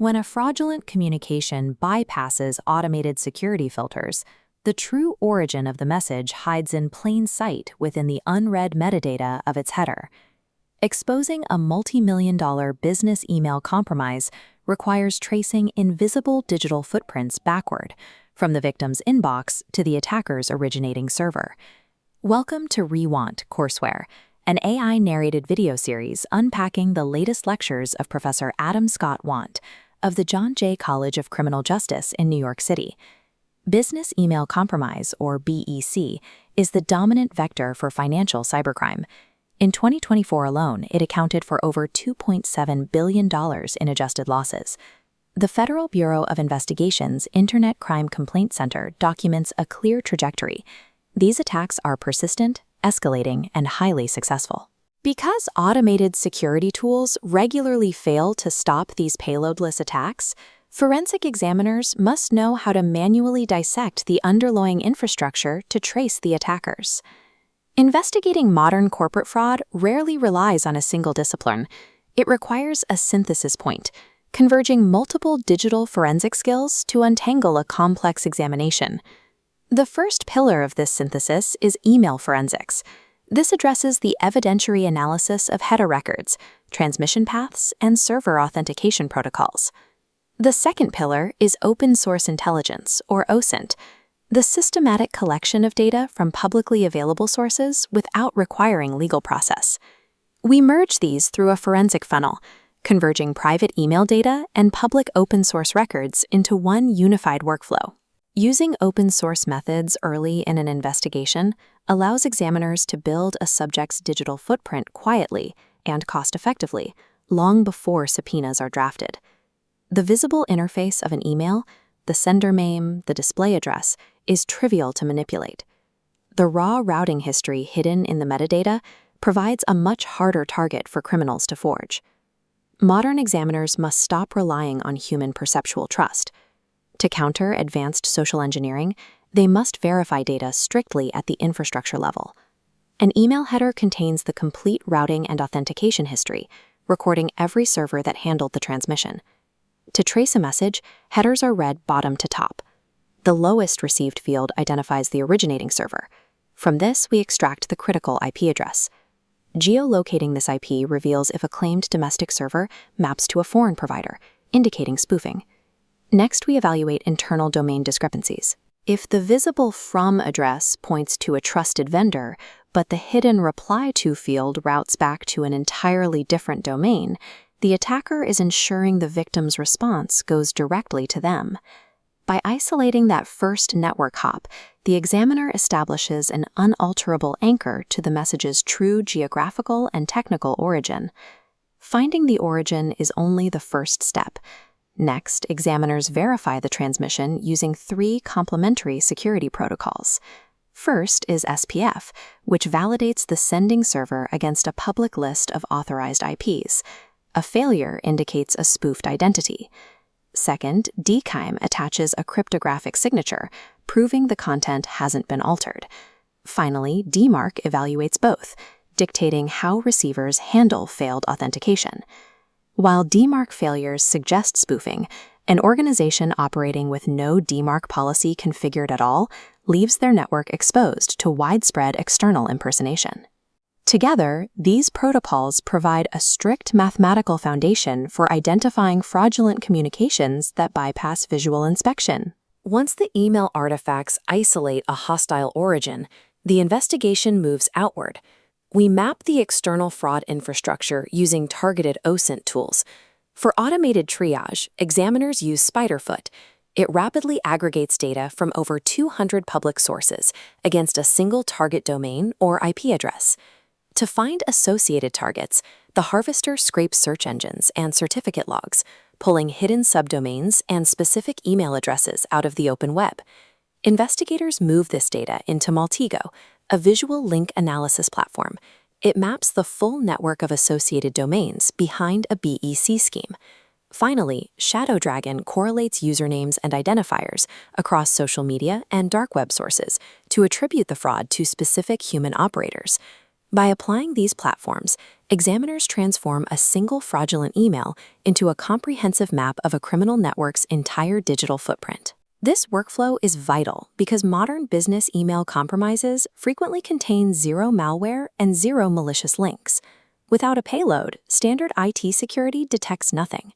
When a fraudulent communication bypasses automated security filters, the true origin of the message hides in plain sight within the unread metadata of its header. Exposing a multi-million-dollar business email compromise requires tracing invisible digital footprints backward, from the victim's inbox to the attacker's originating server. Welcome to reWant, Courseware, an AI-narrated video series unpacking the latest lectures of Professor Adam Scott Wandt of the John Jay College of Criminal Justice in New York City. Business email compromise, or BEC, is the dominant vector for financial cybercrime. In 2024 alone, it accounted for over $2.7 billion in adjusted losses. The Federal Bureau of Investigation's Internet Crime Complaint Center documents a clear trajectory. These attacks are persistent, escalating, and highly successful. Because automated security tools regularly fail to stop these payloadless attacks, forensic examiners must know how to manually dissect the underlying infrastructure to trace the attackers. Investigating modern corporate fraud rarely relies on a single discipline. It requires a synthesis point, converging multiple digital forensic skills to untangle a complex examination. The first pillar of this synthesis is email forensics. This addresses the evidentiary analysis of header records, transmission paths, and server authentication protocols. The second pillar is open source intelligence, or OSINT, the systematic collection of data from publicly available sources without requiring legal process. We merge these through a forensic funnel, converging private email data and public open source records into one unified workflow. Using open source methods early in an investigation allows examiners to build a subject's digital footprint quietly and cost-effectively, long before subpoenas are drafted. The visible interface of an email, the sender name, the display address, is trivial to manipulate. The raw routing history hidden in the metadata provides a much harder target for criminals to forge. Modern examiners must stop relying on human perceptual trust. To counter advanced social engineering, they must verify data strictly at the infrastructure level. An email header contains the complete routing and authentication history, recording every server that handled the transmission. To trace a message, headers are read bottom to top. The lowest received field identifies the originating server. From this, we extract the critical IP address. Geolocating this IP reveals if a claimed domestic server maps to a foreign provider, indicating spoofing. Next, we evaluate internal domain discrepancies. If the visible from address points to a trusted vendor, but the hidden reply to field routes back to an entirely different domain, the attacker is ensuring the victim's response goes directly to them. By isolating that first network hop, the examiner establishes an unalterable anchor to the message's true geographical and technical origin. Finding the origin is only the first step. Next, examiners verify the transmission using 3 complementary security protocols. First is SPF, which validates the sending server against a public list of authorized IPs. A failure indicates a spoofed identity. Second, DKIM attaches a cryptographic signature, proving the content hasn't been altered. Finally, DMARC evaluates both, dictating how receivers handle failed authentication. While DMARC failures suggest spoofing, an organization operating with no DMARC policy configured at all leaves their network exposed to widespread external impersonation. Together, these protocols provide a strict mathematical foundation for identifying fraudulent communications that bypass visual inspection. Once the email artifacts isolate a hostile origin, the investigation moves outward. We map the external fraud infrastructure using targeted OSINT tools. For automated triage, examiners use Spiderfoot. It rapidly aggregates data from over 200 public sources against a single target domain or IP address. To find associated targets, the harvester scrapes search engines and certificate logs, pulling hidden subdomains and specific email addresses out of the open web. Investigators move this data into Maltego, a visual link analysis platform. It maps the full network of associated domains behind a BEC scheme. Finally, Shadow Dragon correlates usernames and identifiers across social media and dark web sources to attribute the fraud to specific human operators. By applying these platforms, examiners transform a single fraudulent email into a comprehensive map of a criminal network's entire digital footprint. This workflow is vital because modern business email compromises frequently contain zero malware and zero malicious links. Without a payload, standard IT security detects nothing.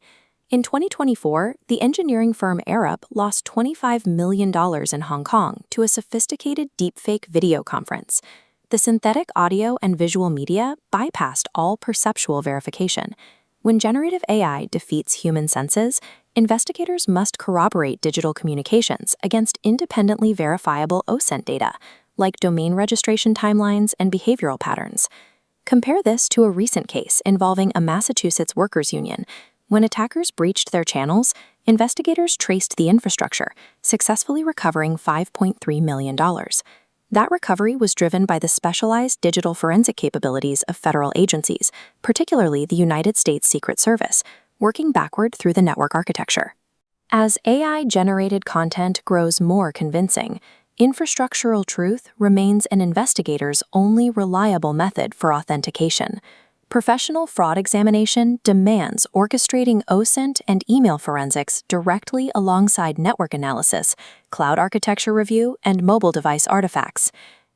In 2024, the engineering firm Arup lost $25 million in Hong Kong to a sophisticated deepfake video conference. The synthetic audio and visual media bypassed all perceptual verification. When generative AI defeats human senses, investigators must corroborate digital communications against independently verifiable OSINT data, like domain registration timelines and behavioral patterns. Compare this to a recent case involving a Massachusetts workers' union. When attackers breached their channels, investigators traced the infrastructure, successfully recovering $5.3 million. That recovery was driven by the specialized digital forensic capabilities of federal agencies, particularly the United States Secret Service, working backward through the network architecture. As AI-generated content grows more convincing, infrastructural truth remains an investigator's only reliable method for authentication. Professional fraud examination demands orchestrating OSINT and email forensics directly alongside network analysis, cloud architecture review, and mobile device artifacts.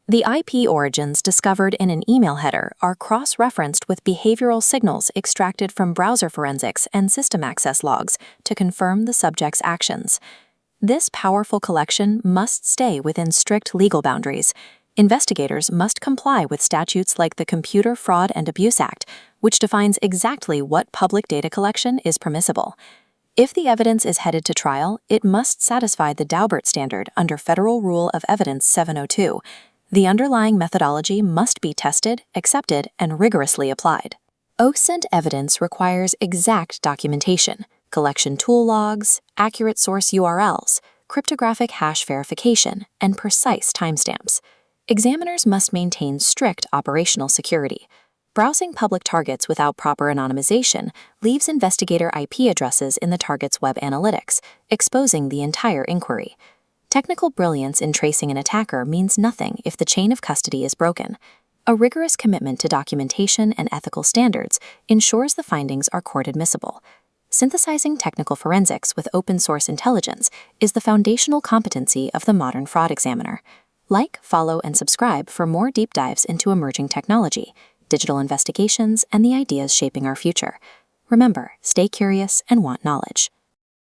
The IP origins discovered in an email header are cross-referenced with behavioral signals extracted from browser forensics and system access logs to confirm the subject's actions. This powerful collection must stay within strict legal boundaries. Investigators must comply with statutes like the Computer Fraud and Abuse Act, which defines exactly what public data collection is permissible. If the evidence is headed to trial, it must satisfy the Daubert standard under Federal Rule of Evidence 702. The underlying methodology must be tested, accepted, and rigorously applied. OSINT evidence requires exact documentation, collection tool logs, accurate source URLs, cryptographic hash verification, and precise timestamps. Examiners must maintain strict operational security. Browsing public targets without proper anonymization leaves investigator IP addresses in the target's web analytics, exposing the entire inquiry. Technical brilliance in tracing an attacker means nothing if the chain of custody is broken. A rigorous commitment to documentation and ethical standards ensures the findings are court admissible. Synthesizing technical forensics with open-source intelligence is the foundational competency of the modern fraud examiner. Like, follow, and subscribe for more deep dives into emerging technology, digital investigations, and the ideas shaping our future. Remember, stay curious and want knowledge.